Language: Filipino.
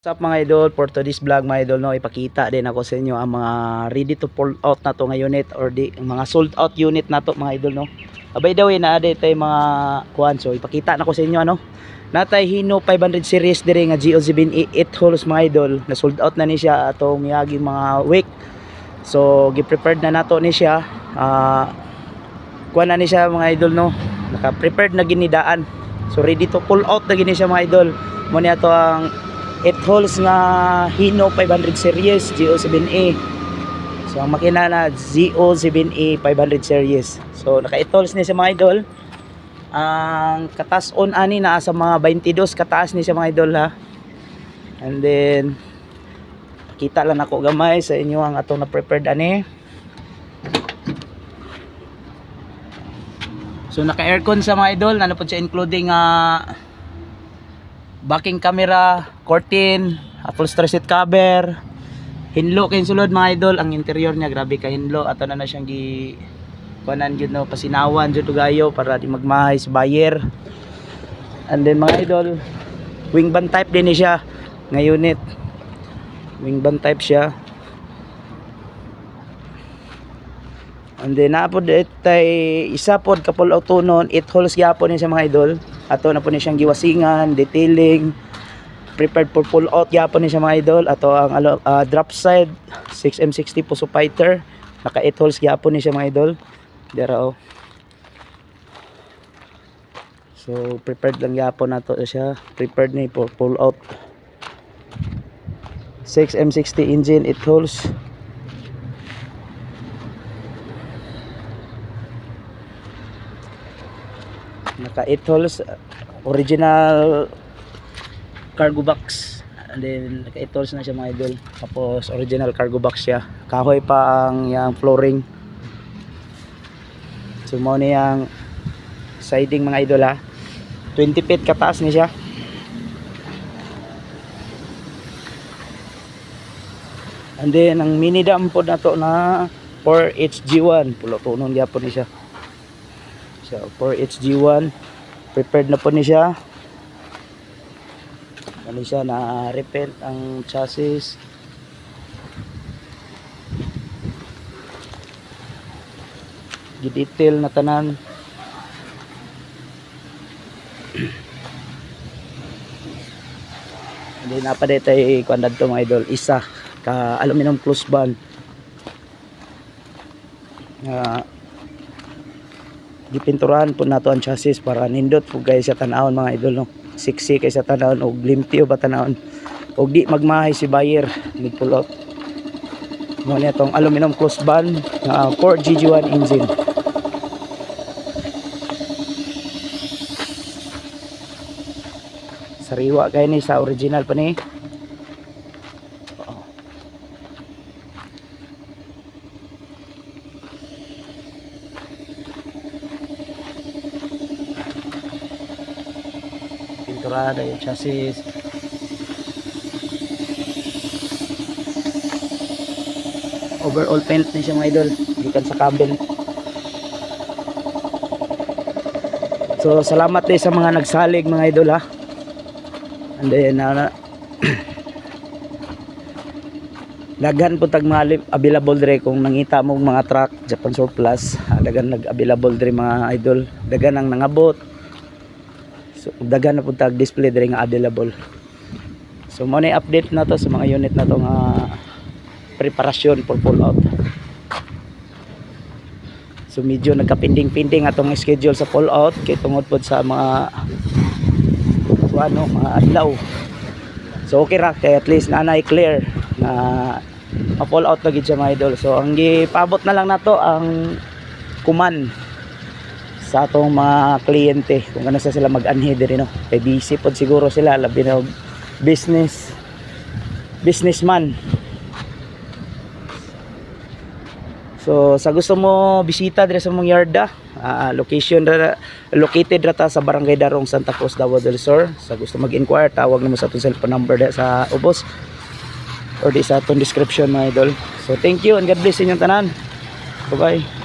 What's up mga idol, for today's vlog mga idol, no, ipakita din ako sa inyo ang mga ready to pull out na to nga unit or di mga sold out unit na to mga idol, no. By the way, naade tay mga kuan, so ipakita na ko sa inyo ano. Natay Hino 500 series dire nga GO7 8 holes mga idol, na sold out na ni siya atong miyagi mga week. So gi-prepared na nato ni siya. Kuan na ni siya mga idol, no. Naka-prepared na ginidaan. So ready to pull out na gini siya mga idol. Mo ni ato ang 8 holes nga Hino 500 series GO7A. So ang makina na GO7A 500 series. So naka 8 holes ni sa mga idol. Ang katas-on ani na sa mga 22 kataas ni sa mga idol ha. And then kita lang ako gamay sa inyo ang atong na prepared ani. So naka aircon sa mga idol, ano po siya including backing camera, curtain, upholstery seat cover, hinlo kay sulod mga idol. Ang interior niya grabe ka hinlo, ato na siyang gi kuanan gyud no, pasinawan jud gayo para di magmahay sa buyer. And then mga idol, wing van type din ni siya nga unit. Wing van type siya. And then napod tay isa pod ka pull out tunon, 8 holes gyapon ni sa mga idol. Ato na po ni siyang giwasingan, detailing, prepared for pull out gyapon ni sa mga idol. Ato ang drop side 6M60 puso fighter, naka 8 holes gyapon ni siya mga idol. Dera oh. So prepared lang gyapon nato siya, prepared ni for pull out. 6M60 engine, 8 holes. Naka 8 holes, original cargo box. And then naka 8 holes na siya mga idol. Tapos original cargo box siya. Kahoy pa ang yang flooring. So mo ni yang siding mga idol ha. 20 feet kataas ni siya. And then ang mini dam po na to na 4HG1. Pulo tunon gyapon ni siya. So 4HG1, prepared na po ni siya. Ano siya, na repaint ang chassis. Gidetail na tanan. Hindi na pa dito kuan dadto mga idol, isa ka aluminum close band. Gipinturahan po nato ang chassis para nindot po guys sa tanawon mga idol, no. Siksi kay sa tanawon og limpyo ba tanawon og di magmahay si buyer mid pull out. Mo ni atong aluminum close band na 4GG1 engine. Sariwa kay ni sa original pa ni. Pinturada yung chassis. Overall paint din siya mga idol, gikan sa cabin. So salamat din sa mga nagsalig mga idol ha. And then daghan po tag mga available dire kung nangita mo mga truck Japan surplus, daghan nag-available dire mga idol, daghan ang nangabot. So daghan na po tag display dire nga available. So mo na update na to sa mga unit na to nga preparasyon for pull out. So medyo nagka-pending atong schedule sa pull out kay tungod pod sa mga mga adlaw. So okay ra kay at least nanay clear na ma-pull out na gid siya mga idol. So ang gipabot na lang nato ang kuman sa atong mga kliyente kung ano sila mag-anhi diri, no. Kay busy pod siguro sila, labi na businessman. So sa gusto mo bisita diri sa mong yarda, located rata sa Barangay Darong, Santa Cruz, Davao del Sur. Sa gusto mag-inquire, tawag nimo sa atong cellphone number sa ubos or di sa atong description mga idol. So thank you and God bless inyong tanan. Bye bye.